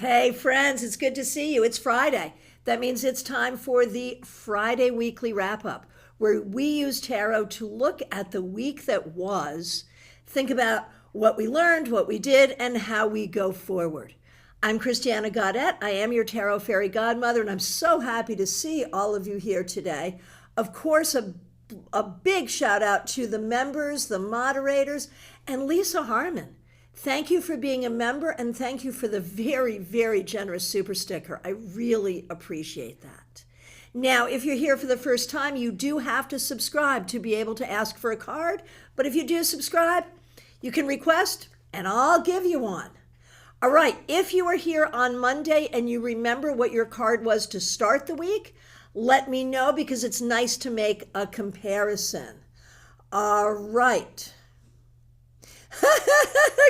Hey, friends, it's good to see you. It's Friday. That means it's time for the Friday Weekly Wrap Up, where we use tarot to look at the week that was, think about what we learned, what we did, and how we go forward. I'm Christiana Gaudet. I am your tarot fairy godmother, and I'm so happy to see all of you here today. Of course, a big shout out to the members, the moderators, and Lisa Harmon. Thank you for being a member, and thank you for the very, very generous super sticker. I really appreciate that. Now, if you're here for the first time, you do have to subscribe to be able to ask for a card. But if you do subscribe, you can request, and I'll give you one. All right, if you are here on Monday and you remember what your card was to start the week, let me know because it's nice to make a comparison. All right.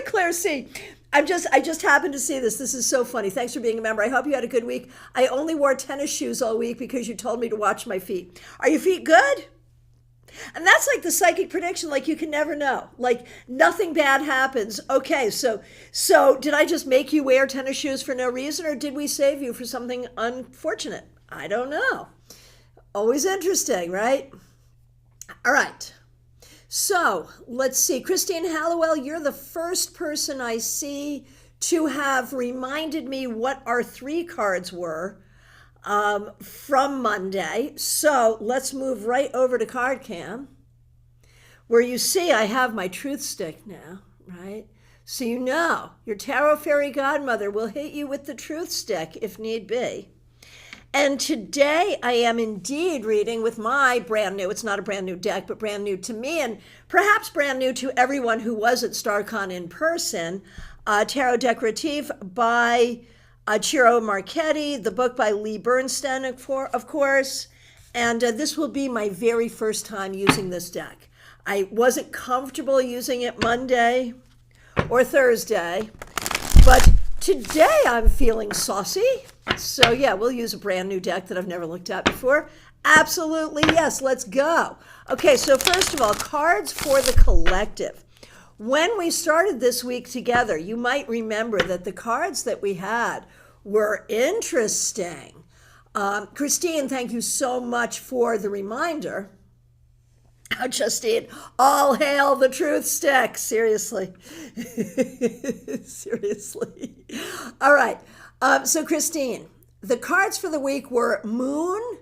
Claire C. I just happened to see this. This is so funny. Thanks for being a member. I hope you had a good week. I only wore tennis shoes all week because you told me to watch my feet. Are your feet good? And that's like the psychic prediction, like you can never know. Like nothing bad happens. Okay, so did I just make you wear tennis shoes for no reason, or did we save you for something unfortunate? I don't know. Always interesting, right? All right. So let's see. Christine Hallowell, you're the first person I see to have reminded me what our three cards were from Monday. So let's move right over to Card Cam, where you see I have my truth stick now, right? So you know your tarot fairy godmother will hit you with the truth stick if need be. And today I am indeed reading with my brand new, it's not a brand new deck, but brand new to me and perhaps brand new to everyone who was at StarCon in person, Tarot Decorative by Ciro Marchetti, the book by Lee Bernstein, of course. And this will be my very first time using this deck. I wasn't comfortable using it Monday or Thursday, but today I'm feeling saucy. So yeah, we'll use a brand new deck that I've never looked at before. Absolutely, yes, let's go. Okay, so first of all, cards for the collective. When we started this week together, you might remember that the cards that we had were interesting. Christine, thank you so much for the reminder. Justine, all hail the truth stick. Seriously. Seriously. All right. So Christine, the cards for the week were Moon,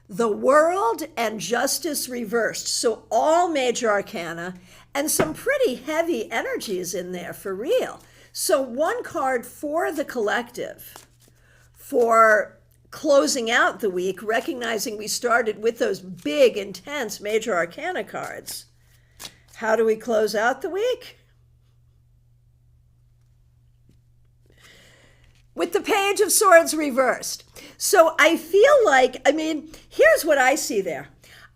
the World, and Justice reversed. So all major arcana and some pretty heavy energies in there for real. So one card for the collective for closing out the week, recognizing we started with those big, intense major arcana cards. How do we close out the week? With the Page of Swords reversed. So I feel like, here's what I see there.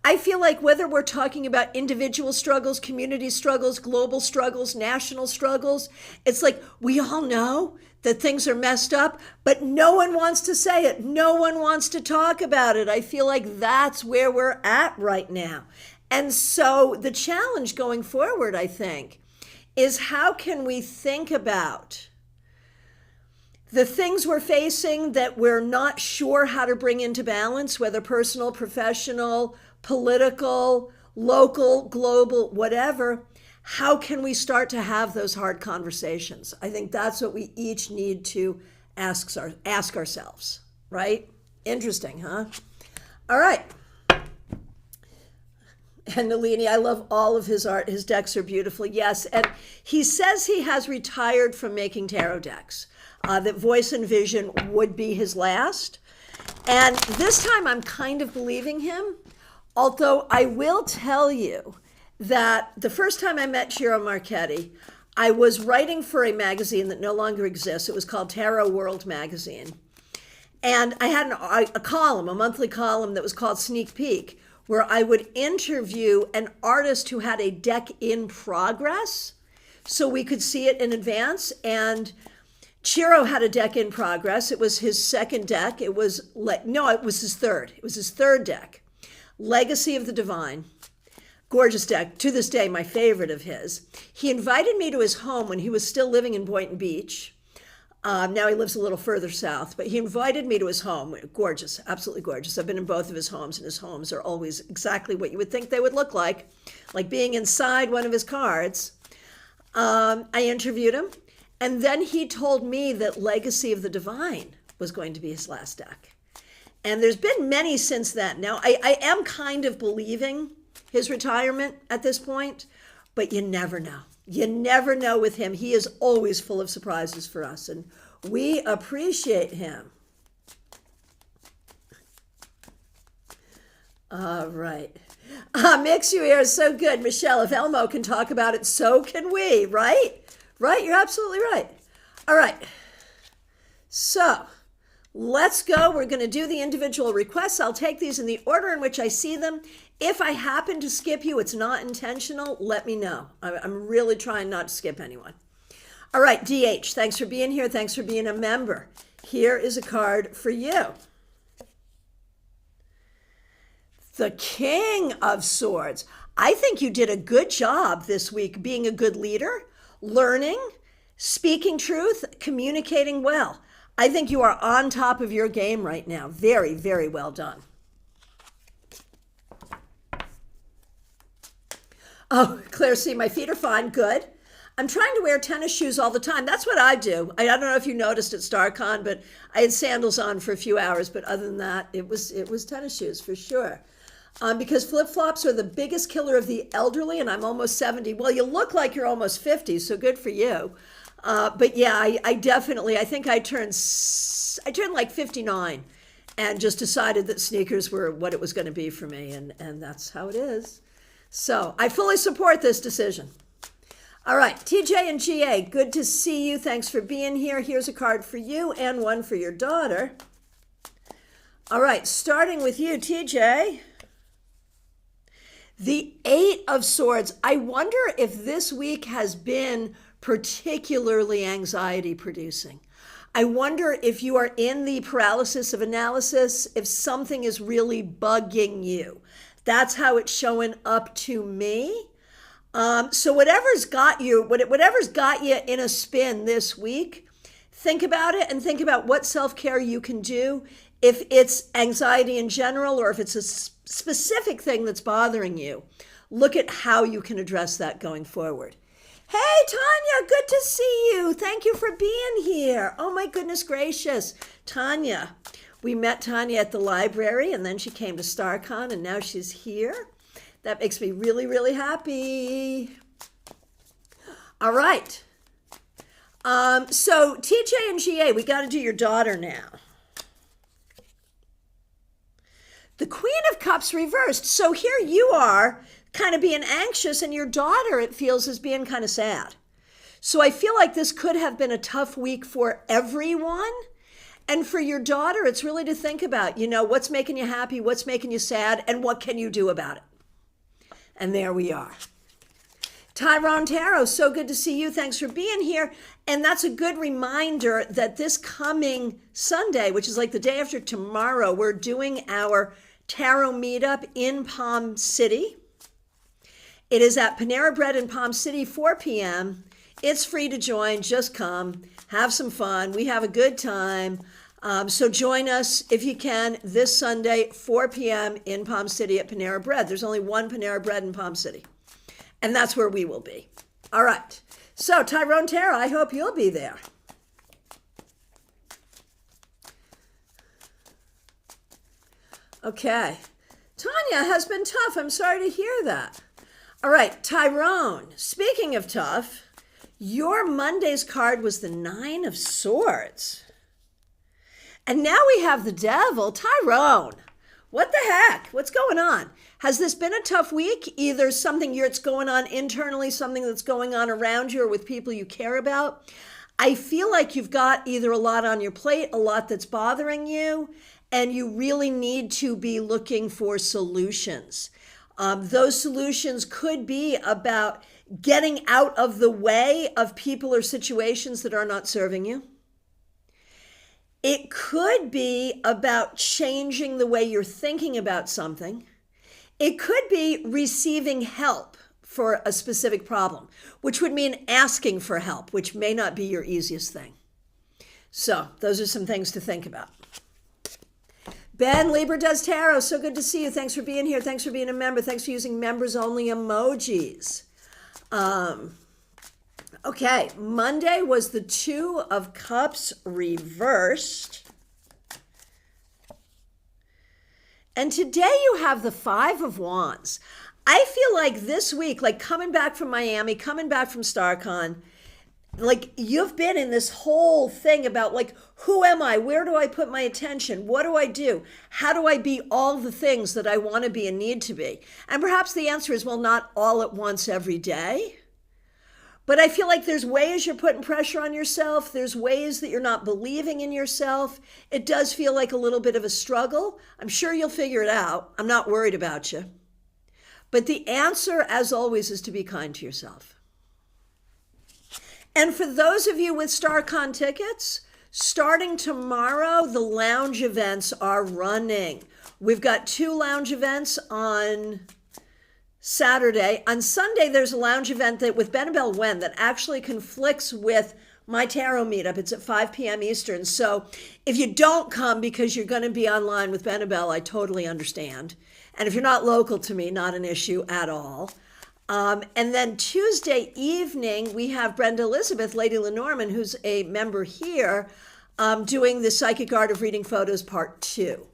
I feel like whether we're talking about individual struggles, community struggles, global struggles, national struggles, it's like we all know that things are messed up, but no one wants to say it. No one wants to talk about it. I feel like that's where we're at right now. And so the challenge going forward, I think, is how can we think about the things we're facing that we're not sure how to bring into balance, whether personal, professional, political, local, global, whatever. How can we start to have those hard conversations? I think that's what we each need to ask ourselves, right? Interesting, huh? All right. And Nalini, I love all of his art. His decks are beautiful. Yes, and he says he has retired from making tarot decks, that Voice and Vision would be his last. And this time I'm kind of believing him, although I will tell you that the first time I met Ciro Marchetti, I was writing for a magazine that no longer exists. It was called Tarot World Magazine. And I had a column, a monthly column that was called Sneak Peek, where I would interview an artist who had a deck in progress so we could see it in advance. And Ciro had a deck in progress. It was his second deck. It was his third. It was his third deck. Legacy of the Divine. Gorgeous deck, to this day, my favorite of his. He invited me to his home when he was still living in Boynton Beach. Now he lives a little further south, but he invited me to his home. Gorgeous, absolutely gorgeous. I've been in both of his homes, and his homes are always exactly what you would think they would look like being inside one of his cards. I interviewed him, and then he told me that Legacy of the Divine was going to be his last deck. And there's been many since then. Now, I am kind of believing his retirement at this point, but you never know. You never know with him. He is always full of surprises for us, and we appreciate him. All right. Mix You Here is so good. Michelle, if Elmo can talk about it, so can we, right? Right, you're absolutely right. All right. So let's go. We're going to do the individual requests. I'll take these in the order in which I see them. If I happen to skip you, it's not intentional, let me know. I'm really trying not to skip anyone. All right, DH, thanks for being here. Thanks for being a member. Here is a card for you. The King of Swords. I think you did a good job this week being a good leader, learning, speaking truth, communicating well. I think you are on top of your game right now. Very, very well done. Oh, Claire C., my feet are fine. Good. I'm trying to wear tennis shoes all the time. That's what I do. I don't know if you noticed at StarCon, but I had sandals on for a few hours. But other than that, it was tennis shoes for sure. Because flip-flops are the biggest killer of the elderly, and I'm almost 70. Well, you look like you're almost 50, so good for you. But yeah, I definitely, I think I turned like 59 and just decided that sneakers were what it was going to be for me, and that's how it is. So I fully support this decision. All right, TJ and GA, good to see you. Thanks for being here. Here's a card for you and one for your daughter. All right, starting with you, TJ. The Eight of Swords. I wonder if this week has been particularly anxiety producing. I wonder if you are in the paralysis of analysis, if something is really bugging you. That's how it's showing up to me. So whatever's got you in a spin this week, think about it and think about what self-care you can do. If it's anxiety in general, or if it's a specific thing that's bothering you, look at how you can address that going forward. Hey, Tanya, good to see you. Thank you for being here. Oh my goodness gracious. Tanya, we met Tanya at the library, and then she came to StarCon, and now she's here. That makes me really, really happy. All right. So TJ and GA, we got to do your daughter now. The Queen of Cups reversed. So here you are kind of being anxious, and your daughter, it feels, is being kind of sad. So I feel like this could have been a tough week for everyone. And for your daughter, it's really to think about, what's making you happy, what's making you sad, and what can you do about it? And there we are. Tyrone Tarot, so good to see you. Thanks for being here. And that's a good reminder that this coming Sunday, which is like the day after tomorrow, we're doing our tarot meetup in Palm City. It is at Panera Bread in Palm City, 4 p.m. It's free to join. Just come, have some fun. We have a good time. So join us if you can this Sunday, 4 p.m. in Palm City at Panera Bread. There's only one Panera Bread in Palm City, and that's where we will be. All right. So Tyrone Tara, I hope you'll be there. Okay. Tanya has been tough. I'm sorry to hear that. All right, Tyrone, speaking of tough, your Monday's card was the Nine of Swords. And now we have the Devil. Tyrone, what the heck? What's going on? Has this been a tough week? Either something that's going on internally, something that's going on around you or with people you care about? I feel like you've got either a lot on your plate, a lot that's bothering you, and you really need to be looking for solutions. Those solutions could be about getting out of the way of people or situations that are not serving you. It could be about changing the way you're thinking about something. It could be receiving help for a specific problem, which would mean asking for help, which may not be your easiest thing. So those are some things to think about. Ben, Libra does tarot. So good to see you. Thanks for being here. Thanks for being a member. Thanks for using members only emojis. Okay, Monday was the Two of Cups reversed. And today you have the Five of Wands. I feel like this week, like coming back from Miami, coming back from StarCon, like you've been in this whole thing about like, who am I? Where do I put my attention? What do I do? How do I be all the things that I want to be and need to be? And perhaps the answer is, well, not all at once every day. But I feel like there's ways you're putting pressure on yourself. There's ways that you're not believing in yourself. It does feel like a little bit of a struggle. I'm sure you'll figure it out. I'm not worried about you. But the answer, as always, is to be kind to yourself. And for those of you with StarCon tickets, starting tomorrow, the lounge events are running. We've got 2 lounge events on Saturday. On Sunday, there's a lounge event that with Benabel Wen that actually conflicts with my tarot meetup. It's at 5 p.m. Eastern. So if you don't come because you're going to be online with Benabel, I totally understand. And if you're not local to me, not an issue at all. And then Tuesday evening, we have Brenda Elizabeth, Lady Lenormand, who's a member here, doing the Psychic Art of Reading Photos Part 2.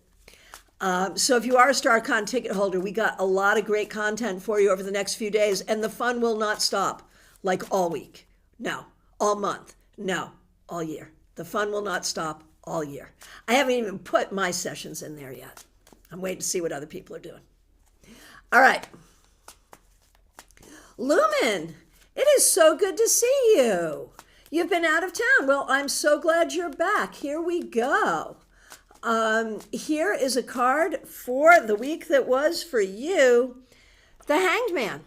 So if you are a StarCon ticket holder, we got a lot of great content for you over the next few days, and the fun will not stop, like all week. No, all month. No, all year. The fun will not stop all year. I haven't even put my sessions in there yet. I'm waiting to see what other people are doing. All right. Lumen, it is so good to see you. You've been out of town. Well, I'm so glad you're back. Here we go. Here is a card for the week that was for you, the Hanged Man.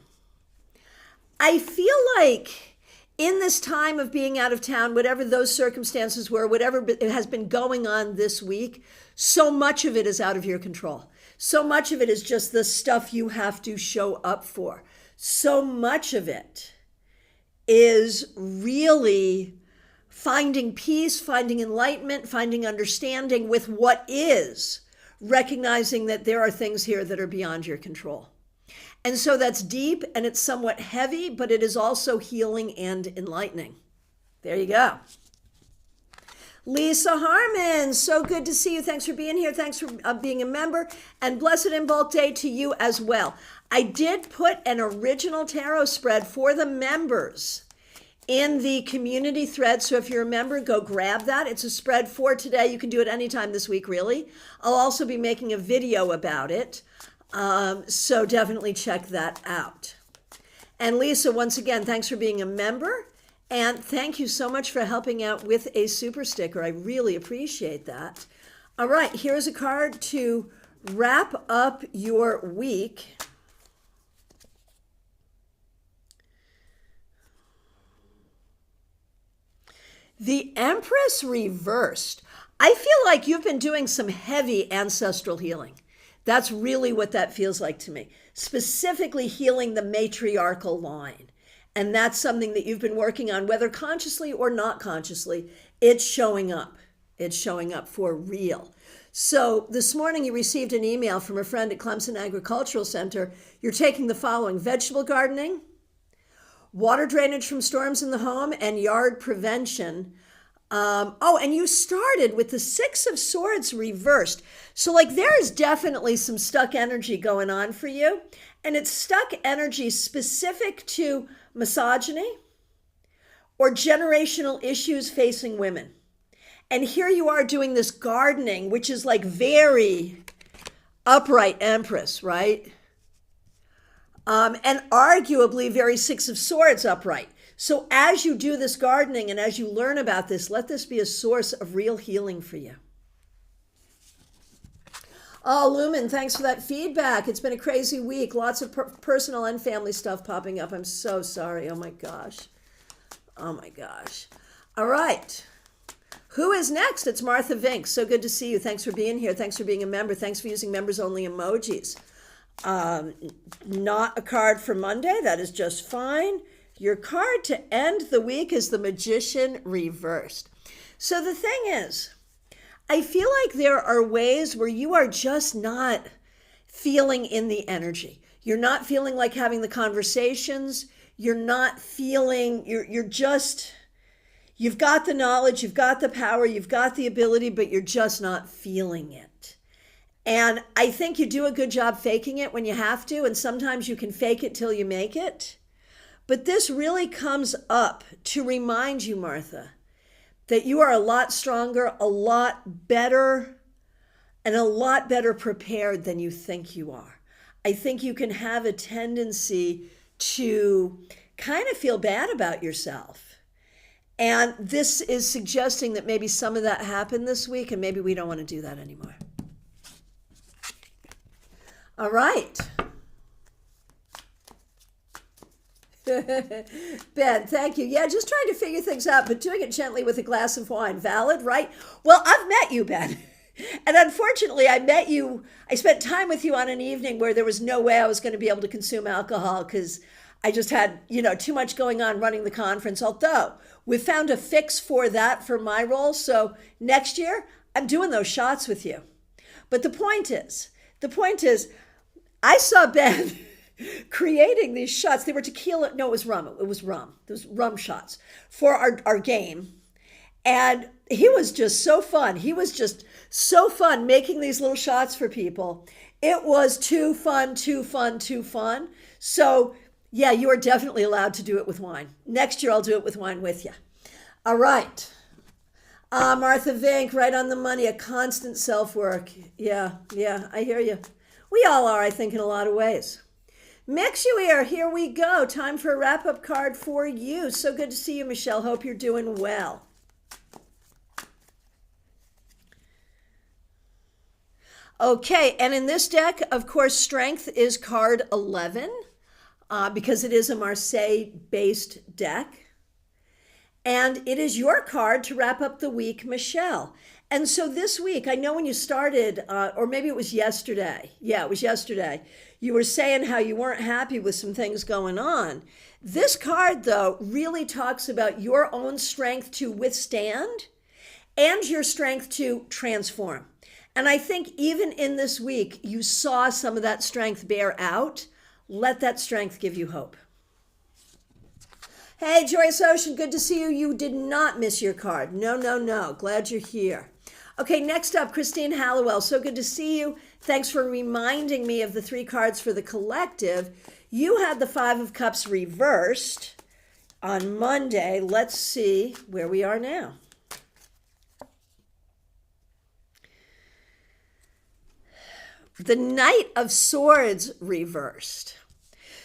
I feel like in this time of being out of town, whatever those circumstances were, whatever has been going on this week, so much of it is out of your control. So much of it is just the stuff you have to show up for. So much of it is really finding peace, finding enlightenment, finding understanding with what is, recognizing that there are things here that are beyond your control. And so that's deep and it's somewhat heavy, but it is also healing and enlightening. There you go. Lisa Harmon, so good to see you. Thanks for being here. Thanks for being a member. And blessed in bulk day to you as well. I did put an original tarot spread for the members in the community thread. So if you're a member, go grab that. It's a spread for today. You can do it anytime this week, really. I'll also be making a video about it. So definitely check that out. And Lisa, once again, thanks for being a member. And thank you so much for helping out with a super sticker. I really appreciate that. All right, here's a card to wrap up your week. The Empress reversed. I feel like you've been doing some heavy ancestral healing. That's really what that feels like to me. Specifically healing the matriarchal line. And that's something that you've been working on, whether consciously or not consciously. It's showing up. It's showing up for real. So this morning you received an email from a friend at Clemson Agricultural Center. You're taking the following: vegetable gardening, water drainage from storms in the home, and yard prevention. And you started with the Six of Swords reversed. So like there is definitely some stuck energy going on for you. And it's stuck energy specific to misogyny or generational issues facing women. And here you are doing this gardening, which is like very upright Empress, right? And arguably very Six of Swords upright. So as you do this gardening and as you learn about this, let this be a source of real healing for you. Oh, Lumen, thanks for that feedback. It's been a crazy week. Lots of personal and family stuff popping up. I'm so sorry. Oh my gosh. Oh my gosh. All right. Who is next? It's Martha Vink. So good to see you. Thanks for being here. Thanks for being a member. Thanks for using members only emojis. Not a card for Monday. That is just fine. Your card to end the week is the Magician reversed. So the thing is, I feel like there are ways where you are just not feeling in the energy. You're not feeling like having the conversations. You're not feeling, you're just, you've got the knowledge, you've got the power, you've got the ability, but you're just not feeling it. And I think you do a good job faking it when you have to, and sometimes you can fake it till you make it. But this really comes up to remind you, Martha, that you are a lot stronger, a lot better, and a lot better prepared than you think you are. I think you can have a tendency to kind of feel bad about yourself. And this is suggesting that maybe some of that happened this week, and maybe we don't want to do that anymore. All right. Ben, thank you. Yeah, just trying to figure things out, but doing it gently with a glass of wine. Valid, right? Well, I've met you, Ben. And unfortunately, I spent time with you on an evening where there was no way I was going to be able to consume alcohol because I just had, too much going on running the conference. Although we found a fix for that for my role. So next year, I'm doing those shots with you. But the point is, I saw Ben creating these shots. They were tequila. No, it was rum. It was rum shots for our game. And he was just so fun. He was just so fun making these little shots for people. It was too fun. So yeah, you are definitely allowed to do it with wine. Next year, I'll do it with wine with you. All right. Martha Vink, right on the money, a constant self-work. Yeah, I hear you. We all are, I think, in a lot of ways. Mixuir, here we go. Time for a wrap-up card for you. So good to see you, Michelle. Hope you're doing well. Okay, and in this deck, of course, Strength is card 11 because it is a Marseille-based deck. And it is your card to wrap up the week, Michelle. And so this week, I know when you started, or maybe it was yesterday. Yeah, it was yesterday. You were saying how you weren't happy with some things going on. This card, though, really talks about your own strength to withstand and your strength to transform. And I think even in this week, you saw some of that strength bear out. Let that strength give you hope. Hey, Joyous Ocean, good to see you. You did not miss your card. No. Glad you're here. Okay, next up, Christine Hallowell. So good to see you. Thanks for reminding me of the 3 cards for the collective. You had the 5 of Cups reversed on Monday. Let's see where we are now. The Knight of Swords reversed.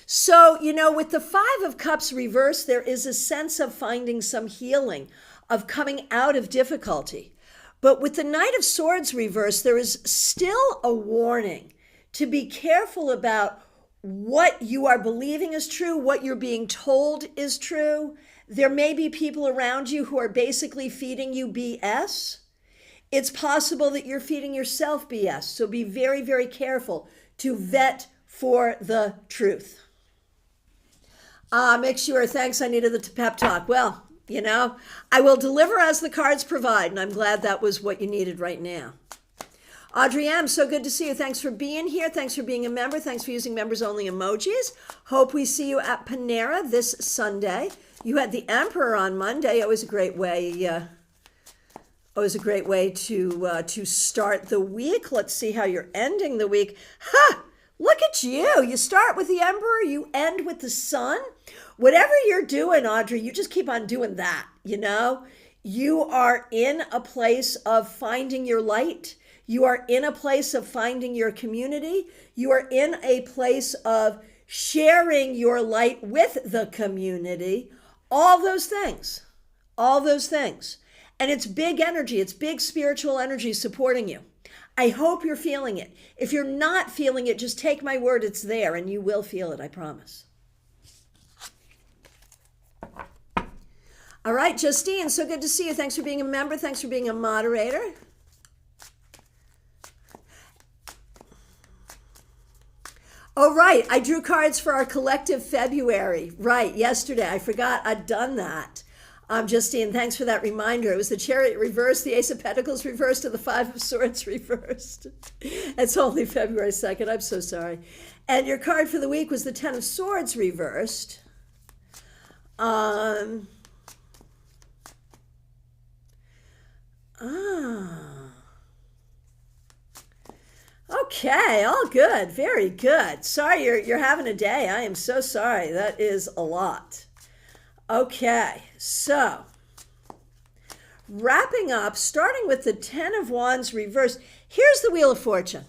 So, with the 5 of Cups reversed, there is a sense of finding some healing, of coming out of difficulty. But with the Knight of Swords reversed, there is still a warning to be careful about what you are believing is true, what you're being told is true. There may be people around you who are basically feeding you BS. It's possible that you're feeding yourself BS. So be very, very careful to vet for the truth. Make sure, thanks, I needed the pep talk. Well, I will deliver as the cards provide, and I'm glad that was what you needed right now. Audrey M., so good to see you. Thanks for being here. Thanks for being a member. Thanks for using members-only emojis. Hope we see you at Panera this Sunday. You had the Emperor on Monday. Always a great way. To start the week. Let's see how you're ending the week. Ha! Look at you. You start with the Emperor, you end with the Sun. Whatever you're doing, Audrey, you just keep on doing that, You are in a place of finding your light. You are in a place of finding your community. You are in a place of sharing your light with the community. All those things. And it's big energy. It's big spiritual energy supporting you. I hope you're feeling it. If you're not feeling it, just take my word, it's there, and you will feel it, I promise. All right, Justine, so good to see you. Thanks for being a member. Thanks for being a moderator. Oh, right, I drew cards for our collective February. Right, yesterday. I forgot I'd done that. Justine, thanks for that reminder. It was the Chariot reversed, the Ace of Pentacles reversed, and the Five of Swords reversed. It's only February 2nd. I'm so sorry. And your card for the week was the Ten of Swords reversed. Okay, all good. Very good. Sorry you're having a day. I am so sorry. That is a lot. Okay, so wrapping up, starting with the Ten of Wands reversed, here's the Wheel of Fortune.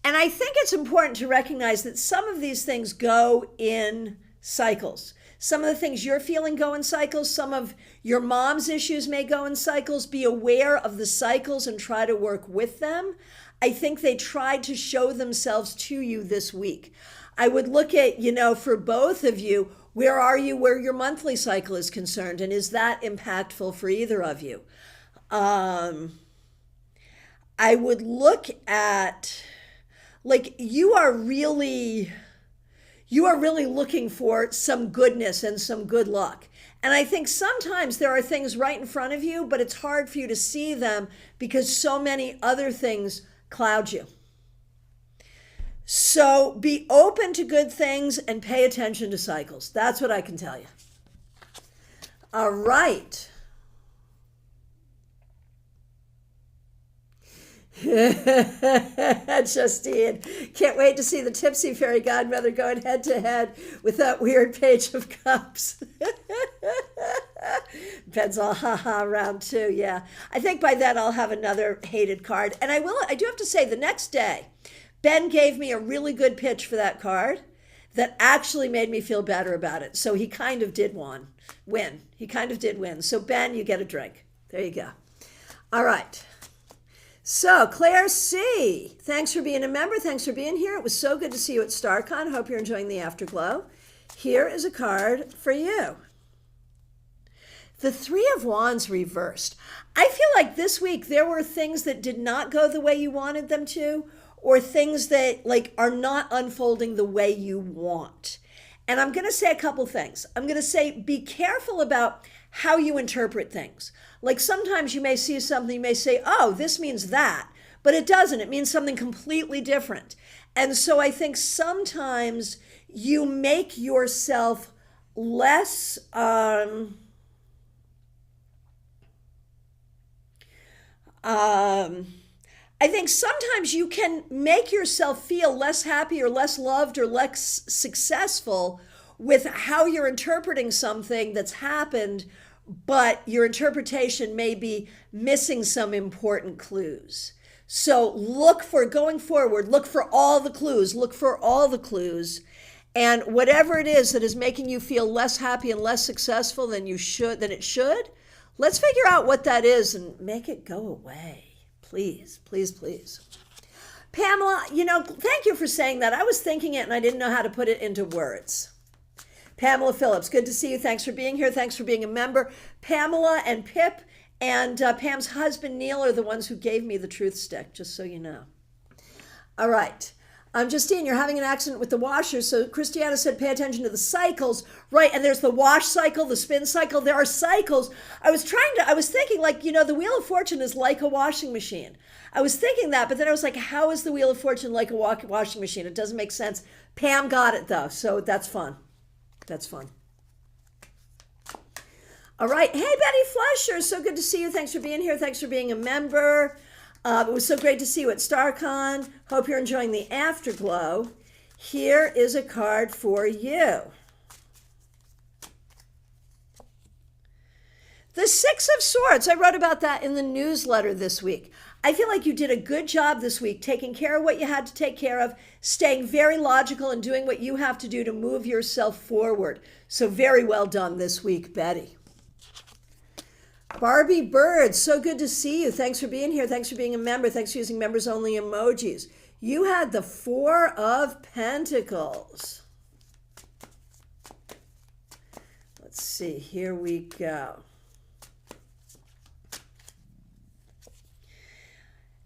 And I think it's important to recognize that some of these things go in cycles. Some of the things you're feeling go in cycles. Some of your mom's issues may go in cycles. Be aware of the cycles and try to work with them. I think they tried to show themselves to you this week. I would look at, for both of you, where are you where your monthly cycle is concerned? And is that impactful for either of you? I would look at, you are really looking for some goodness and some good luck. And I think sometimes there are things right in front of you, but it's hard for you to see them because so many other things cloud you. So be open to good things and pay attention to cycles. That's what I can tell you. All right. Justine, can't wait to see the tipsy fairy godmother going head to head with that weird Page of Cups. Ben's all haha round two. Yeah, I think by then I'll have another hated card. And I do have to say, the next day Ben gave me a really good pitch for that card that actually made me feel better about it. So he kind of did win. He kind of did win. So Ben, you get a drink. There you go. All right. So Claire C., thanks for being a member. Thanks for being here. It was so good to see you at StarCon. Hope you're enjoying the afterglow. Here is a card for you. The Three of Wands reversed. I feel like this week there were things that did not go the way you wanted them to, or things that are not unfolding the way you want. And I'm going to say a couple things. I'm going to say, be careful about how you interpret things. Sometimes you may see something, you may say, oh, this means that, but it doesn't. It means something completely different. And so I think sometimes you make yourself less, I think sometimes you can make yourself feel less happy or less loved or less successful with how you're interpreting something that's happened, but your interpretation may be missing some important clues. So going forward, look for all the clues, and whatever it is that is making you feel less happy and less successful than it should, let's figure out what that is and make it go away. Please, please, please. Pamela, thank you for saying that. I was thinking it and I didn't know how to put it into words. Pamela Phillips, good to see you. Thanks for being here. Thanks for being a member. Pamela and Pip and Pam's husband, Neil, are the ones who gave me the truth stick, just so you know. All right. Justine, you're having an accident with the washer. So Christiana said, pay attention to the cycles. Right. And there's the wash cycle, the spin cycle. There are cycles. I was thinking the Wheel of Fortune is like a washing machine. I was thinking that, but then I was like, how is the Wheel of Fortune like a washing machine? It doesn't make sense. Pam got it though. So that's fun. That's fun. All right. Hey, Betty Flusher. So good to see you. Thanks for being here. Thanks for being a member. It was so great to see you at StarCon. Hope you're enjoying the afterglow. Here is a card for you. The Six of Swords. I wrote about that in the newsletter this week. I feel like you did a good job this week, taking care of what you had to take care of, staying very logical and doing what you have to do to move yourself forward. So very well done this week, Betty. Barbie Bird, so good to see you. Thanks for being here. Thanks for being a member. Thanks for using members only emojis. You had the Four of Pentacles. Let's see, here we go.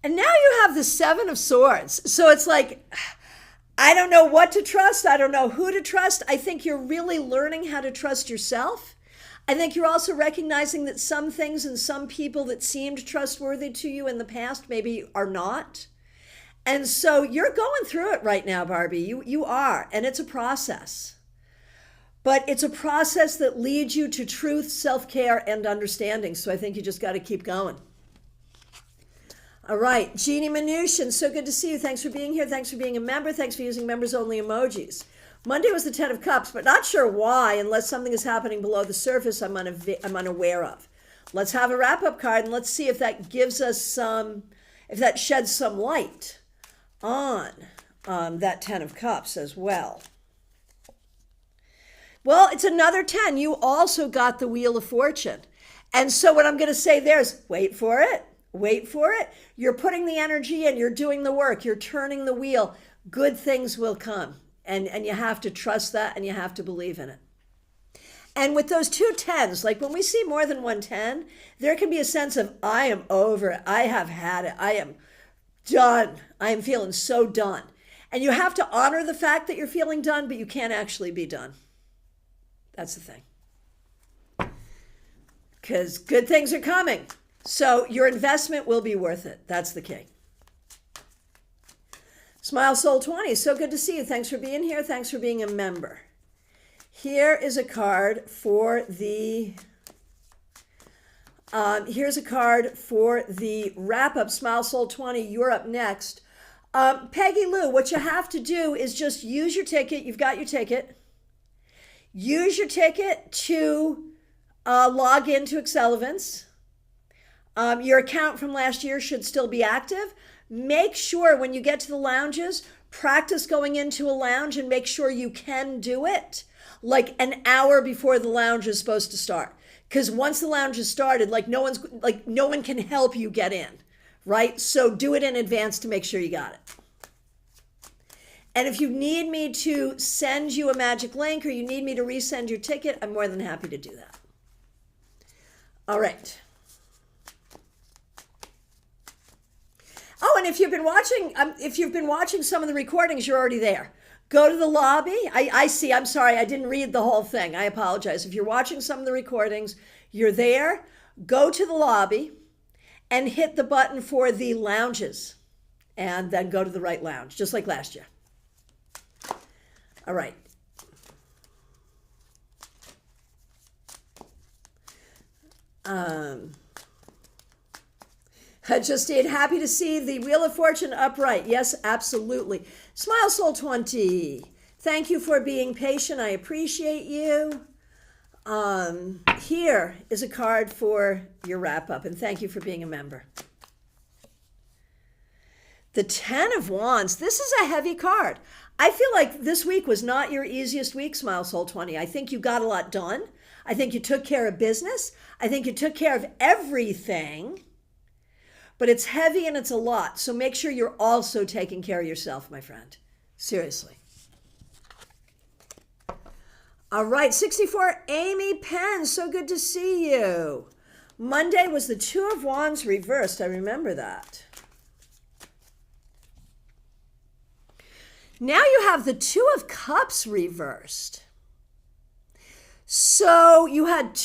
And now you have the Seven of Swords. So it's like, I don't know what to trust. I don't know who to trust. I think you're really learning how to trust yourself. I think you're also recognizing that some things and some people that seemed trustworthy to you in the past maybe are not. And so you're going through it right now, Barbie. You are, and it's a process. But it's a process that leads you to truth, self-care, and understanding. So I think you just got to keep going. All right, Jeannie Mnuchin, so good to see you. Thanks for being here. Thanks for being a member. Thanks for using members-only emojis. Monday was the 10 of Cups, but not sure why, unless something is happening below the surface I'm unaware of. Let's have a wrap-up card, and let's see if that gives us if that sheds some light on that 10 of Cups as well. Well, it's another 10. You also got the Wheel of Fortune. And so what I'm going to say there is wait for it. Wait for it. You're putting the energy in. You're doing the work. You're turning the wheel. Good things will come. And you have to trust that, and you have to believe in it. And with those two 10s, like when we see more than one 10, there can be a sense of, I am over it. I have had it. I am done. I am feeling so done. And you have to honor the fact that you're feeling done, but you can't actually be done. That's the thing. Because good things are coming. So your investment will be worth it. That's the key. Smile Soul 20, so good to see you. Thanks for being here. Thanks for being a member. Here is a card for the wrap-up. Smile Soul 20, you're up next. Peggy Lou, what you have to do is just use your ticket. You've got your ticket. Use your ticket to log into Excel Events. Your account from last year should still be active. Make sure when you get to the lounges, practice going into a lounge and make sure you can do it like an hour before the lounge is supposed to start. Because once the lounge is started, no one can help you get in, right? So do it in advance to make sure you got it. And if you need me to send you a magic link or you need me to resend your ticket, I'm more than happy to do that. All right. Oh, and if you've been watching some of the recordings, you're already there. Go to the lobby. I see. I'm sorry. I didn't read the whole thing. I apologize. If you're watching some of the recordings, you're there. Go to the lobby and hit the button for the lounges and then go to the right lounge, just like last year. All right. Justine, happy to see the Wheel of Fortune upright. Yes, absolutely. Smile Soul 20. Thank you for being patient. I appreciate you. Here is a card for your wrap-up, and thank you for being a member. The 10 of Wands. This is a heavy card. I feel like this week was not your easiest week, Smile Soul 20. I think you got a lot done. I think you took care of business. I think you took care of everything. But it's heavy and it's a lot. So make sure you're also taking care of yourself, my friend. Seriously. All right, 64, Amy Penn. So good to see you. Monday was the 2 of Wands reversed. I remember that. Now you have the 2 of Cups reversed. So you've had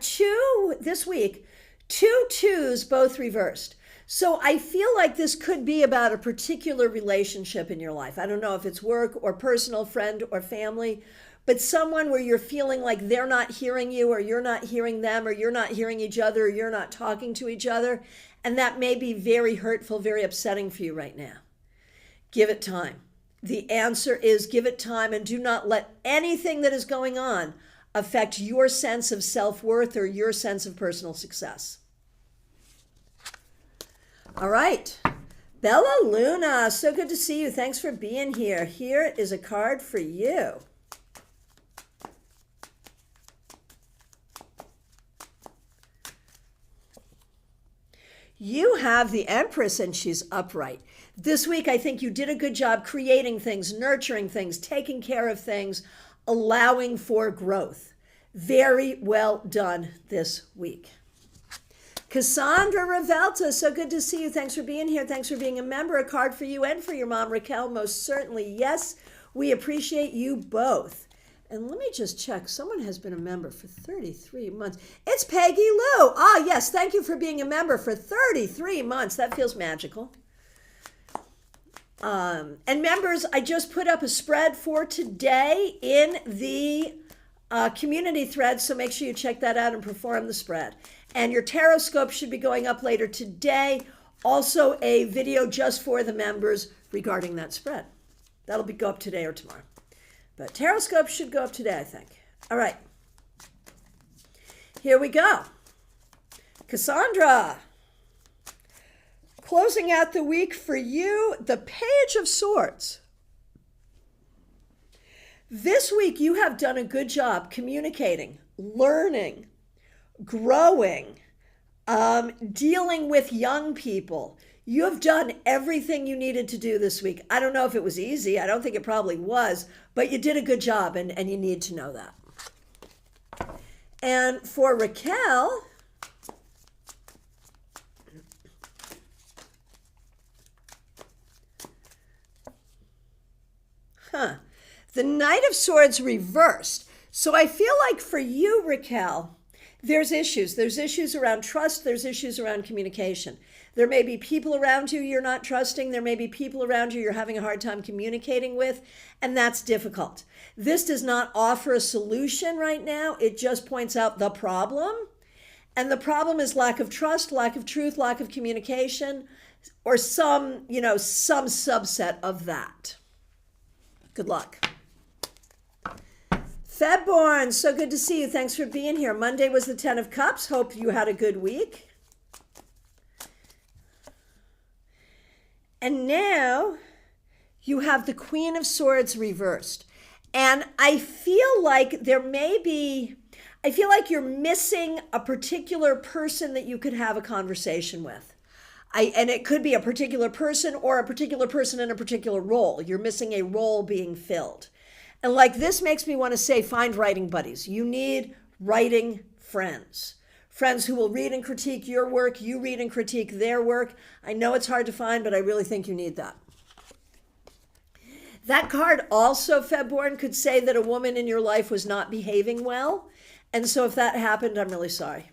two this week. 2 2s, both reversed. So I feel like this could be about a particular relationship in your life. I don't know if it's work or personal, friend or family, but someone where you're feeling like they're not hearing you or you're not hearing them or you're not hearing each other or you're not talking to each other. And that may be very hurtful, very upsetting for you right now. Give it time. The answer is give it time and do not let anything that is going on affect your sense of self-worth or your sense of personal success. All right. Bella Luna, so good to see you. Thanks for being here. Here is a card for you. You have the Empress and she's upright. This week, I think you did a good job creating things, nurturing things, taking care of things, allowing for growth. Very well done this week. Cassandra Revelta, so good to see you. Thanks for being here. Thanks for being a member. A card for you and for your mom, Raquel, most certainly. Yes, we appreciate you both. And let me just check. Someone has been a member for 33 months. It's Peggy Lou. Ah, yes. Thank you for being a member for 33 months. That feels magical. And members, I just put up a spread for today in the community thread, so make sure you check that out and perform the spread. And your tarot scope should be going up later today. Also, a video just for the members regarding that spread. That'll go up today or tomorrow. But tarot scope should go up today, I think. All right. Here we go. Cassandra. Closing out the week for you, the Page of Swords. This week, you have done a good job communicating, learning, growing, dealing with young people. You have done everything you needed to do this week. I don't know if it was easy. I don't think it probably was, but you did a good job, and you need to know that. And for Raquel, the Knight of Swords reversed. So I feel like for you, Raquel, there's issues. There's issues around trust. There's issues around communication. There may be people around you you're not trusting. There may be people around you you're having a hard time communicating with, and that's difficult. This does not offer a solution right now. It just points out the problem. And the problem is lack of trust, lack of truth, lack of communication, or some subset of that. Good luck. Febborn, so good to see you. Thanks for being here. Monday was the 10 of Cups. Hope you had a good week. And now you have the Queen of Swords reversed. And I feel like you're missing a particular person that you could have a conversation with. And it could be a particular person or a particular person in a particular role. You're missing a role being filled. And like this makes me want to say, find writing buddies. You need writing friends. Friends who will read and critique your work. You read and critique their work. I know it's hard to find, but I really think you need that. That card also, Febborn, could say that a woman in your life was not behaving well. And so if that happened, I'm really sorry.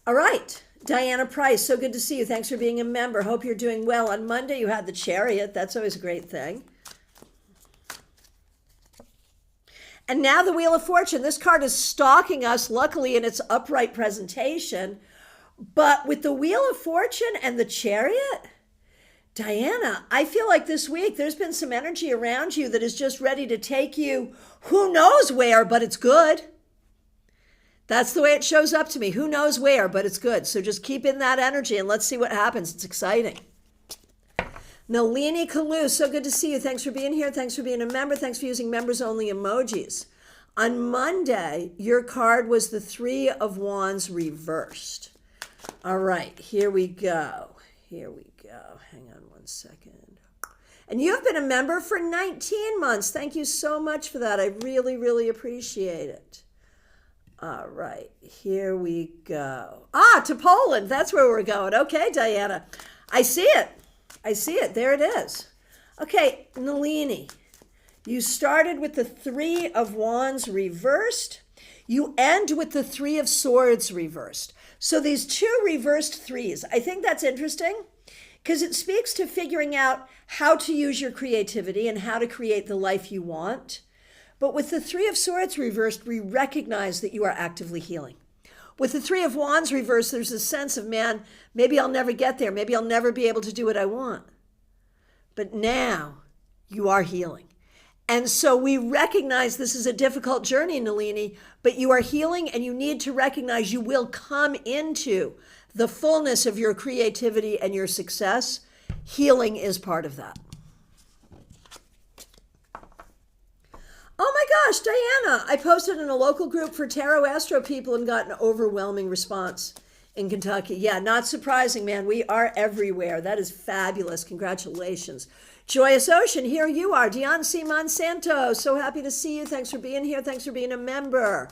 All right. Diana Price, so good to see you. Thanks for being a member. Hope you're doing well. On Monday, you had the Chariot. That's always a great thing. And now the Wheel of Fortune. This card is stalking us, luckily, in its upright presentation. But with the Wheel of Fortune and the Chariot, Diana, I feel like this week there's been some energy around you that is just ready to take you who knows where, but it's good. That's the way it shows up to me. Who knows where, but it's good. So just keep in that energy and let's see what happens. It's exciting. Nalini Kalu, so good to see you. Thanks for being here. Thanks for being a member. Thanks for using members-only emojis. On Monday, your card was the Three of Wands reversed. All right, here we go. Here we go. Hang on one second. And you have been a member for 19 months. Thank you so much for that. I really, really appreciate it. All right, here we go. To Poland. That's where we're going. Okay, Diana. I see it. I see it. There it is. Okay, Nalini. You started with the Three of Wands reversed. You end with the Three of Swords reversed. So these two reversed threes, I think that's interesting because it speaks to figuring out how to use your creativity and how to create the life you want. But with the Three of Swords reversed, we recognize that you are actively healing. With the Three of Wands reversed, there's a sense of, man, maybe I'll never get there. Maybe I'll never be able to do what I want. But now you are healing. And so we recognize this is a difficult journey, Nalini, but you are healing and you need to recognize you will come into the fullness of your creativity and your success. Healing is part of that. Oh my gosh, Diana, I posted in a local group for Tarot Astro people and got an overwhelming response in Kentucky. Yeah, not surprising, man. We are everywhere. That is fabulous. Congratulations. Joyous Ocean, here you are. Dion C. Monsanto, so happy to see you. Thanks for being here. Thanks for being a member.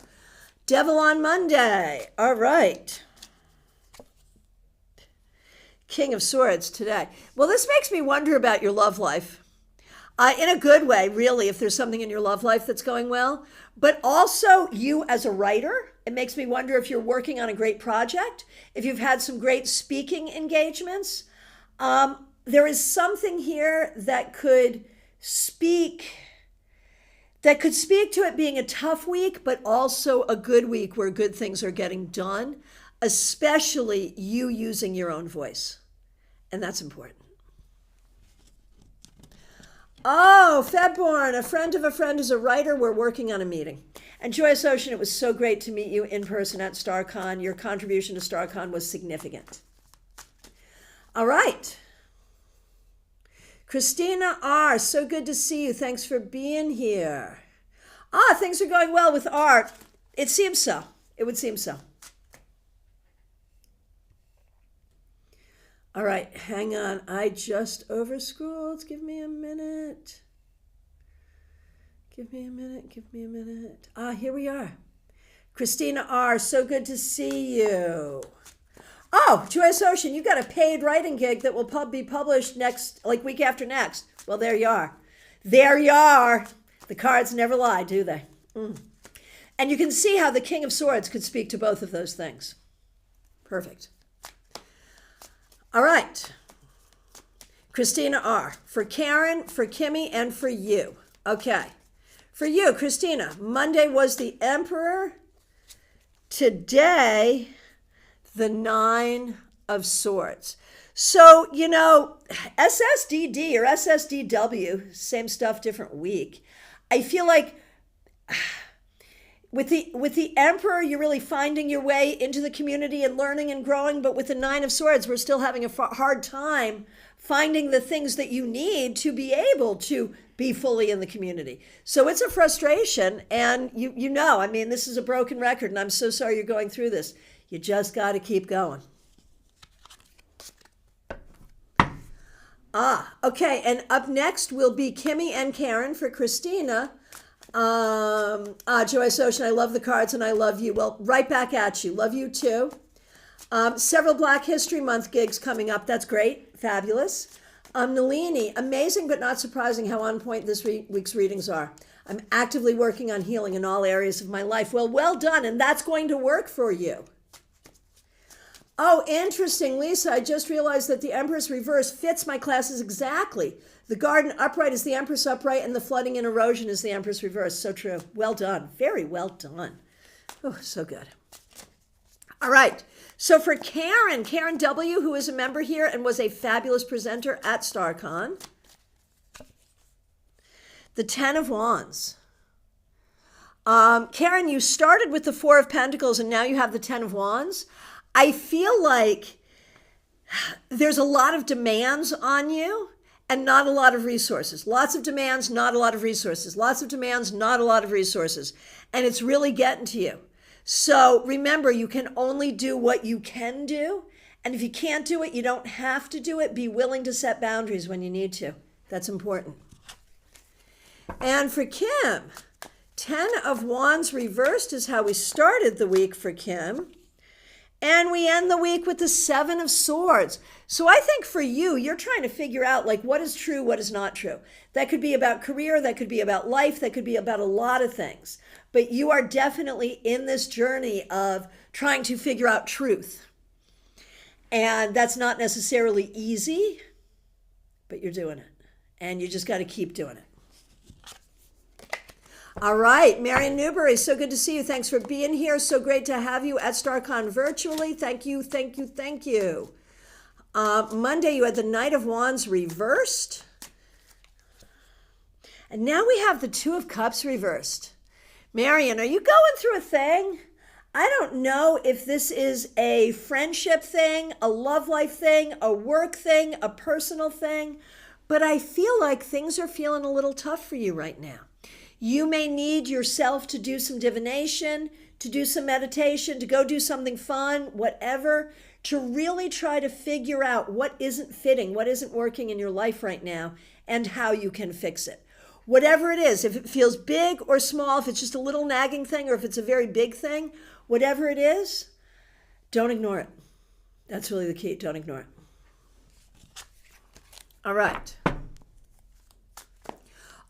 Devil on Monday. All right. King of Swords today. Well, this makes me wonder about your love life. In a good way, really, if there's something in your love life that's going well. But also, you as a writer, it makes me wonder if you're working on a great project, if you've had some great speaking engagements. There is something here that could speak to it being a tough week, but also a good week where good things are getting done, especially you using your own voice. And that's important. Oh, Febborn, a friend of a friend is a writer. We're working on a meeting. And Joyous Ocean, it was so great to meet you in person at StarCon. Your contribution to StarCon was significant. All right. Christina R., so good to see you. Thanks for being here. Things are going well with art. It seems so. It would seem so. All right, hang on. I just overscrolled. Give me a minute. Give me a minute. Here we are. Christina R., so good to see you. Oh, Joyous Ocean, you got a paid writing gig that will be published week after next. Well, there you are. There you are. The cards never lie, do they? And you can see how the King of Swords could speak to both of those things. Perfect. All right. Christina R., for Karen, for Kimmy, and for you. Okay. For you, Christina, Monday was the Emperor. Today, the Nine of Swords. So, SSDD or SSDW, same stuff, different week. I feel like with the Emperor, you're really finding your way into the community and learning and growing. But with the Nine of Swords, we're still having a hard time finding the things that you need to be able to be fully in the community. So it's a frustration. And this is a broken record, and I'm so sorry you're going through this. You just got to keep going. Okay. And up next will be Kimmy and Karen for Christina. Joyce Ocean, I love the cards and I love you. Well, right back at you. Love you too. Several Black History Month gigs coming up. That's great. Fabulous. Nalini, amazing but not surprising how on point this week's readings are. I'm actively working on healing in all areas of my life. Well done. And that's going to work for you. Oh, interesting, Lisa. I just realized that the Empress reverse fits my classes exactly. The garden upright is the Empress upright, and the flooding and erosion is the Empress reverse. So true. Well done. Very well done. Oh, so good. All right. So for Karen W., who is a member here and was a fabulous presenter at StarCon, the Ten of Wands. Karen, you started with the Four of Pentacles, and now you have the Ten of Wands. I feel like there's a lot of demands on you and not a lot of resources. Lots of demands, not a lot of resources. Lots of demands, not a lot of resources. And it's really getting to you. So remember, you can only do what you can do. And if you can't do it, you don't have to do it. Be willing to set boundaries when you need to. That's important. And for Kim, Ten of Wands reversed is how we started the week for Kim. And we end the week with the Seven of Swords. So I think for you, you're trying to figure out what is true, what is not true. That could be about career, that could be about life, that could be about a lot of things. But you are definitely in this journey of trying to figure out truth. And that's not necessarily easy, but you're doing it. And you just got to keep doing it. All right, Marion Newberry, so good to see you. Thanks for being here. So great to have you at StarCon virtually. Thank you. Monday, you had the Knight of Wands reversed. And now we have the Two of Cups reversed. Marion, are you going through a thing? I don't know if this is a friendship thing, a love life thing, a work thing, a personal thing, but I feel like things are feeling a little tough for you right now. You may need yourself to do some divination, to do some meditation, to go do something fun, whatever, to really try to figure out what isn't fitting, what isn't working in your life right now, and how you can fix it. Whatever it is, if it feels big or small, if it's just a little nagging thing, or if it's a very big thing, whatever it is, don't ignore it. That's really the key. Don't ignore it. All right.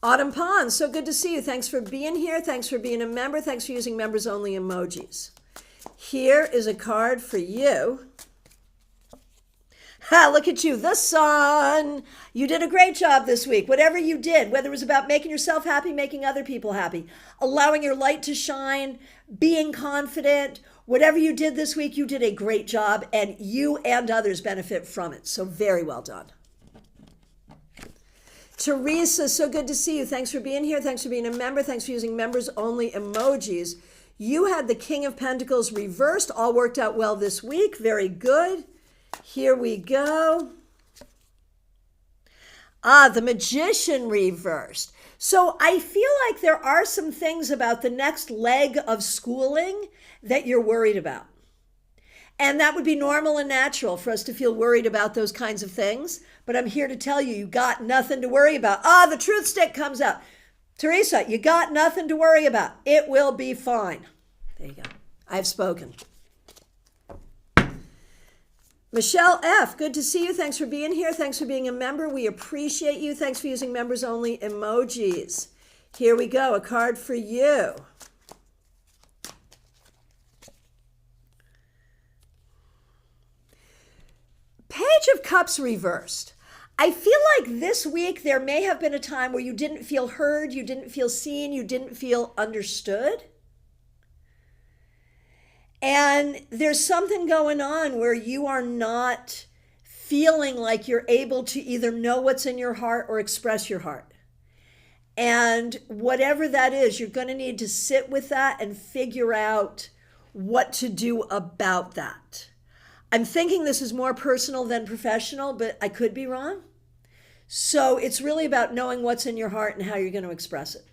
Autumn Pond, so good to see you. Thanks for being here. Thanks for being a member. Thanks for using members only emojis. Here is a card for you. Ha, look at you, the sun. You did a great job this week. Whatever you did, whether it was about making yourself happy, making other people happy, allowing your light to shine, being confident, whatever you did this week, you did a great job, and you and others benefit from it. So very well done. Teresa, so good to see you. Thanks for being here. Thanks for being a member. Thanks for using members only emojis. You had the King of Pentacles reversed. All worked out well this week. Very good. Here we go. The Magician reversed. So I feel like there are some things about the next leg of schooling that you're worried about. And that would be normal and natural for us to feel worried about those kinds of things. But I'm here to tell you, you got nothing to worry about. The truth stick comes out. Teresa, you got nothing to worry about. It will be fine. There you go. I've spoken. Michelle F., good to see you. Thanks for being here. Thanks for being a member. We appreciate you. Thanks for using members only emojis. Here we go. A card for you. Page of Cups reversed. I feel like this week there may have been a time where you didn't feel heard, you didn't feel seen, you didn't feel understood. And there's something going on where you are not feeling like you're able to either know what's in your heart or express your heart. And whatever that is, you're going to need to sit with that and figure out what to do about that. I'm thinking this is more personal than professional, but I could be wrong. So it's really about knowing what's in your heart and how you're going to express it.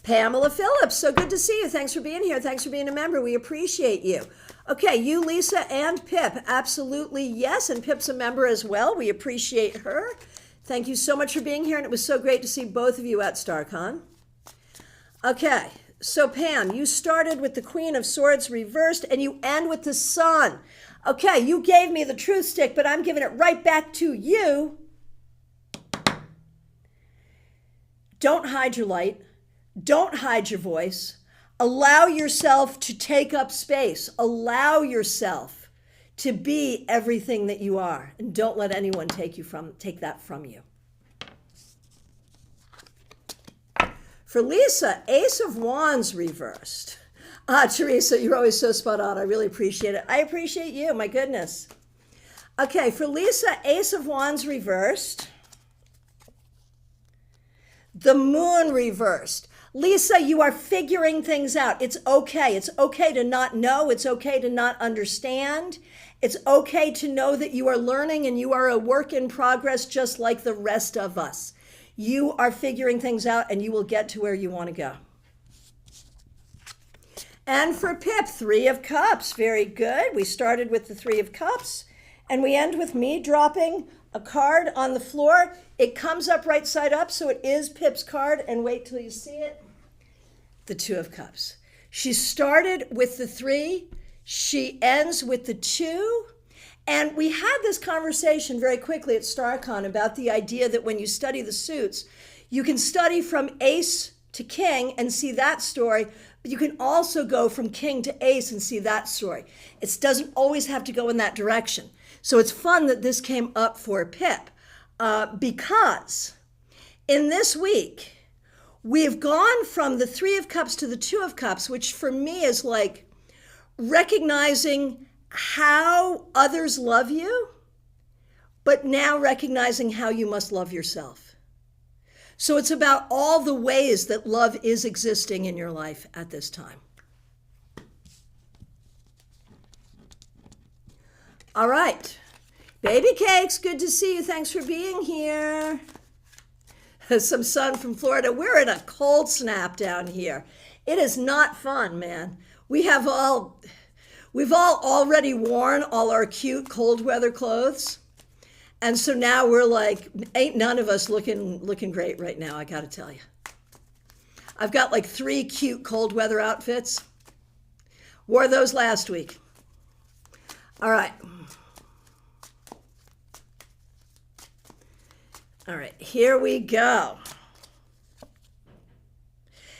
Pamela Phillips, so good to see you. Thanks for being here. Thanks for being a member. We appreciate you. Okay, you, Lisa, and Pip. Absolutely, yes. And Pip's a member as well. We appreciate her. Thank you so much for being here. And it was so great to see both of you at StarCon. Okay, so Pam, you started with the Queen of Swords reversed, and you end with the Sun. Okay, you gave me the truth stick, but I'm giving it right back to you. Don't hide your light. Don't hide your voice. Allow yourself to take up space. Allow yourself to be everything that you are. And don't let anyone take that from you. For Lisa, Ace of Wands reversed. Teresa, you're always so spot on. I really appreciate it. I appreciate you. My goodness. Okay, for Lisa, Ace of Wands reversed. The Moon reversed. Lisa, you are figuring things out. It's okay. It's okay to not know. It's okay to not understand. It's okay to know that you are learning and you are a work in progress just like the rest of us. You are figuring things out and you will get to where you want to go. And for Pip, Three of Cups. Very good. We started with the Three of Cups and we end with me dropping a card on the floor. It comes up right side up, so it is Pip's card, and wait till you see it. The Two of Cups. She started with the 3, she ends with the 2, and we had this conversation very quickly at StarCon about the idea that when you study the suits, you can study from Ace to King and see that story, but you can also go from King to Ace and see that story. It doesn't always have to go in that direction. So it's fun that this came up for Pip because in this week, we've gone from the Three of Cups to the Two of Cups, which for me is like recognizing how others love you, but now recognizing how you must love yourself. So it's about all the ways that love is existing in your life at this time. All right. Baby Cakes, good to see you. Thanks for being here. Some sun from Florida. We're in a cold snap down here. It is not fun, man. We've all already worn all our cute cold weather clothes. And so now we're like, ain't none of us looking great right now, I gotta tell you. I've got like 3 cute cold weather outfits. Wore those last week. All right. All right, here we go.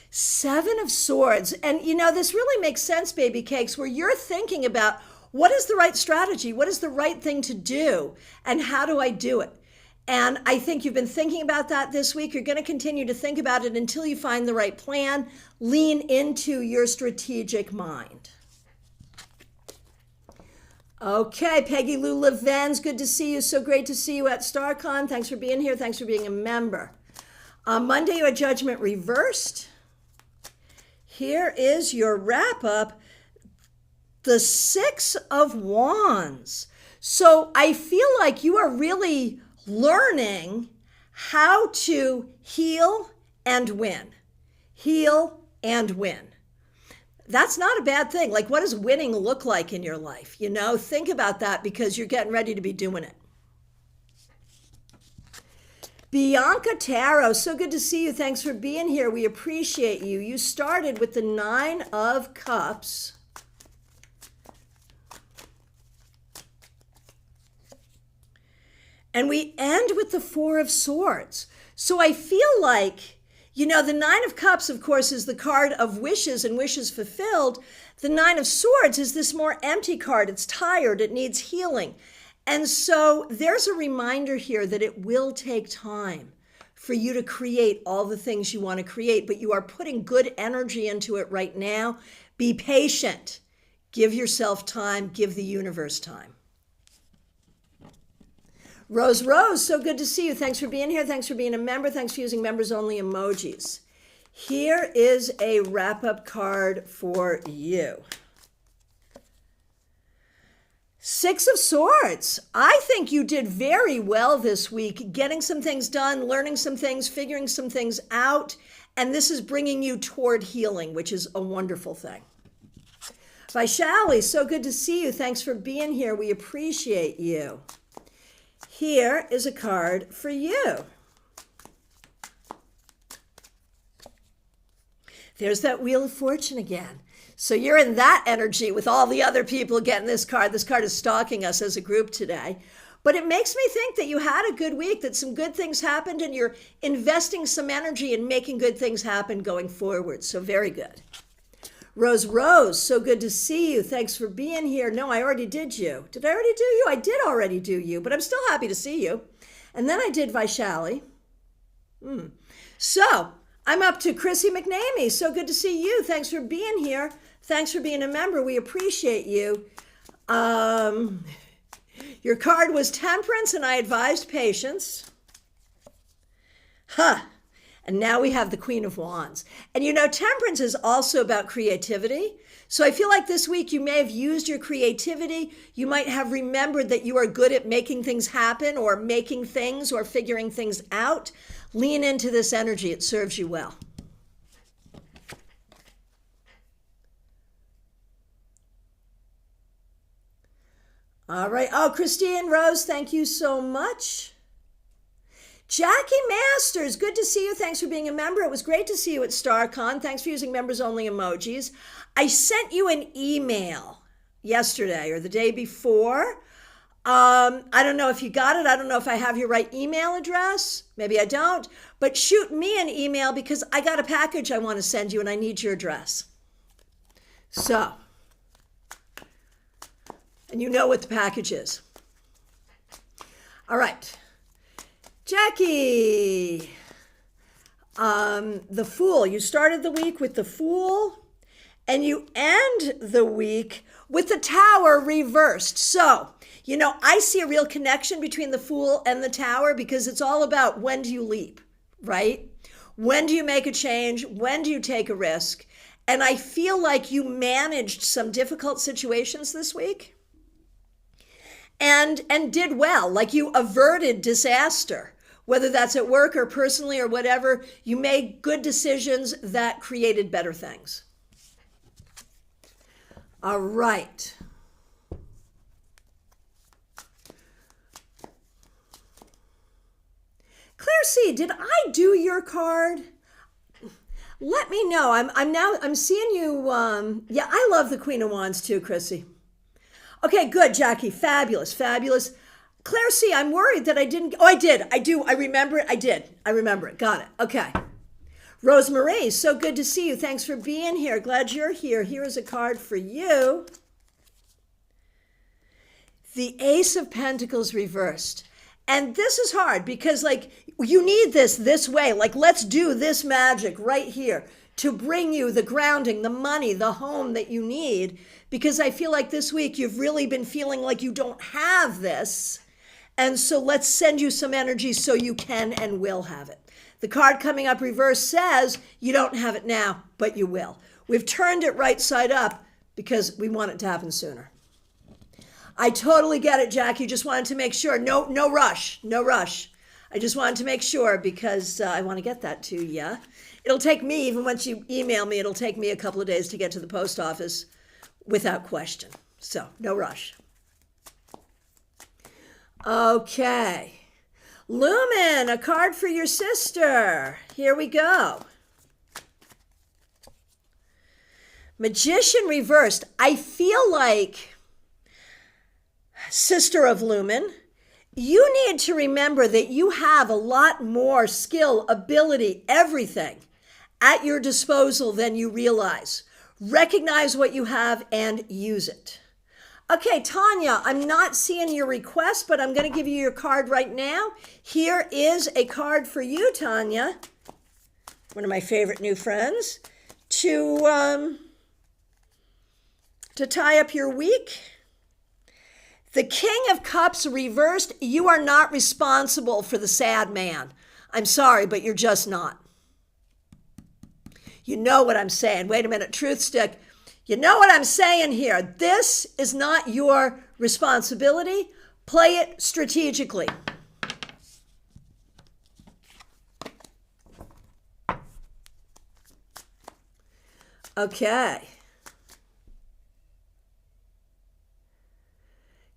Seven of Swords. And you know, this really makes sense, baby cakes, where you're thinking about what is the right strategy? What is the right thing to do? And how do I do it? And I think you've been thinking about that this week. You're going to continue to think about it until you find the right plan. Lean into your strategic mind. Okay, Peggy Lou Leven's, good to see you. So great to see you at StarCon. Thanks for being here. Thanks for being a member. On Monday, you had Judgment reversed. Here is your wrap up. The Six of Wands. So I feel like you are really learning how to heal and win. Heal and win. That's not a bad thing. Like, what does winning look like in your life? You know, think about that because you're getting ready to be doing it. Bianca Tarot, so good to see you. Thanks for being here. We appreciate you. You started with the Nine of Cups. And we end with the Four of Swords. So I feel like, you know, the Nine of Cups, of course, is the card of wishes and wishes fulfilled. The Nine of Swords is this more empty card. It's tired. It needs healing. And so there's a reminder here that it will take time for you to create all the things you want to create, but you are putting good energy into it right now. Be patient. Give yourself time. Give the universe time. Rose, so good to see you. Thanks for being here. Thanks for being a member. Thanks for using members only emojis. Here is a wrap-up card for you. Six of Swords. I think you did very well this week, getting some things done, learning some things, figuring some things out, and this is bringing you toward healing, which is a wonderful thing. Vaishali, so good to see you. Thanks for being here. We appreciate you. Here is a card for you. There's that Wheel of Fortune again. So you're in that energy with all the other people getting this card. This card is stalking us as a group today. But it makes me think that you had a good week, that some good things happened, and you're investing some energy in making good things happen going forward. So very good. Rose, so good to see you. Thanks for being here. No, I already did you. Did I already do you? I did already do you, but I'm still happy to see you. And then I did Vaishali. So I'm up to Chrissy McNamee. So good to see you. Thanks for being here. Thanks for being a member. We appreciate you. Your card was Temperance, and I advised patience. And now we have the Queen of Wands. And you know, Temperance is also about creativity. So I feel like this week you may have used your creativity. You might have remembered that you are good at making things happen or making things or figuring things out. Lean into this energy. It serves you well. All right. Oh, Christine Rose, thank you so much. Jackie Masters, good to see you. Thanks for being a member. It was great to see you at StarCon. Thanks for using members only emojis. I sent you an email yesterday or the day before. I don't know if you got it. I don't know if I have your right email address. Maybe I don't. But shoot me an email because I got a package I want to send you and I need your address. So, and you know what the package is. All right. Jackie, the Fool. You started the week with the Fool and you end the week with the Tower reversed. So, you know, I see a real connection between the Fool and the Tower because it's all about when do you leap, right? When do you make a change? When do you take a risk? And I feel like you managed some difficult situations this week and did well, like you averted disaster. Whether that's at work or personally or whatever, you made good decisions that created better things. All right. Claire C., did I do your card? Let me know. I'm seeing you. Yeah, I love the Queen of Wands too, Chrissy. Okay, good, Jackie. Fabulous. Claire C., I'm worried that I didn't. Oh, I did. I do. I remember it. I did. I remember it. Got it. Okay. Rosemarie, so good to see you. Thanks for being here. Glad you're here. Here is a card for you. The Ace of Pentacles reversed. And this is hard because, like, you need this way. Like, let's do this magic right here to bring you the grounding, the money, the home that you need. Because I feel like this week you've really been feeling like you don't have this. And so let's send you some energy so you can and will have it. The card coming up reverse says you don't have it now, but you will. We've turned it right side up because we want it to happen sooner. I totally get it, Jack. You just wanted to make sure. No rush. No rush. I just wanted to make sure because I want to get that to you. It'll take me, even once you email me, it'll take me a couple of days to get to the post office without question. So, no rush. Okay. Lumen, a card for your sister. Here we go. Magician reversed. I feel like, Sister of Lumen, you need to remember that you have a lot more skill, ability, everything at your disposal than you realize. Recognize what you have and use it. Okay, Tanya, I'm not seeing your request, but I'm going to give you your card right now. Here is a card for you, Tanya, one of my favorite new friends, to tie up your week. The King of Cups reversed. You are not responsible for the sad man. I'm sorry, but you're just not. You know what I'm saying. Wait a minute, Truth Stick. You know what I'm saying here. This is not your responsibility. Play it strategically. Okay.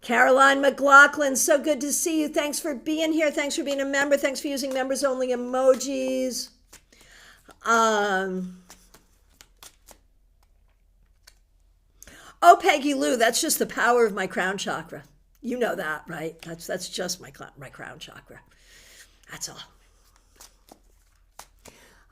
Caroline McLaughlin, so good to see you. Thanks for being here. Thanks for being a member. Thanks for using members only emojis. Oh, Peggy Lou, that's just the power of my crown chakra. You know that, right? That's just my crown chakra. That's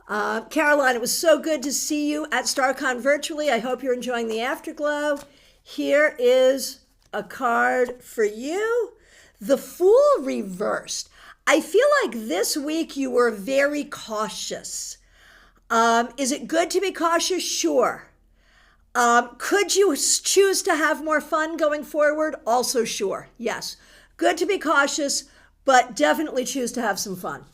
all. Caroline, it was so good to see you at StarCon virtually. I hope you're enjoying the afterglow. Here is a card for you. The Fool reversed. I feel like this week you were very cautious. Is it good to be cautious? Sure. Could you choose to have more fun going forward? Also sure. Yes. Good to be cautious, but definitely choose to have some fun.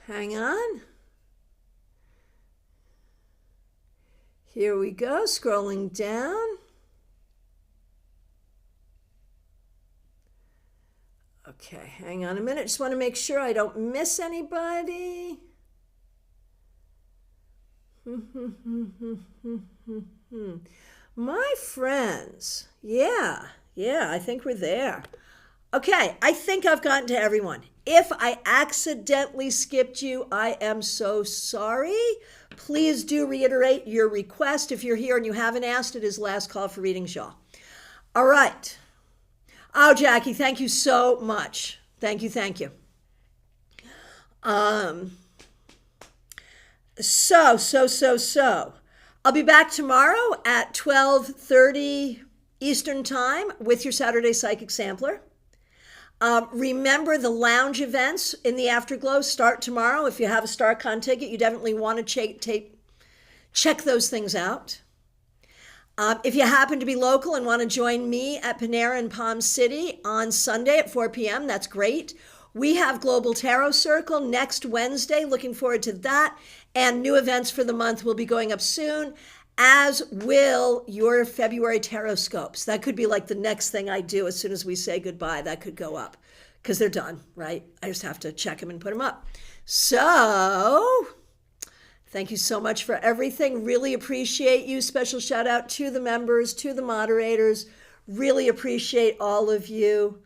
Hang on. Here we go, scrolling down. Okay, hang on a minute. Just want to make sure I don't miss anybody. My friends. Yeah, I think we're there. Okay, I think I've gotten to everyone. If I accidentally skipped you, I am so sorry. Please do reiterate your request. If you're here and you haven't asked, it is last call for readings, y'all. All right. Oh, Jackie, thank you so much. Thank you. So. I'll be back tomorrow at 12:30 Eastern Time with your Saturday Psychic Sampler. Remember, the lounge events in the Afterglow start tomorrow. If you have a StarCon ticket, you definitely want to check those things out. If you happen to be local and want to join me at Panera in Palm City on Sunday at 4 p.m., that's great. We have Global Tarot Circle next Wednesday. Looking forward to that. And new events for the month will be going up soon, as will your February Tarot Scopes. That could be like the next thing I do as soon as we say goodbye. That could go up because they're done, right? I just have to check them and put them up. So thank you so much for everything. Really appreciate you. Special shout out to the members, to the moderators. Really appreciate all of you.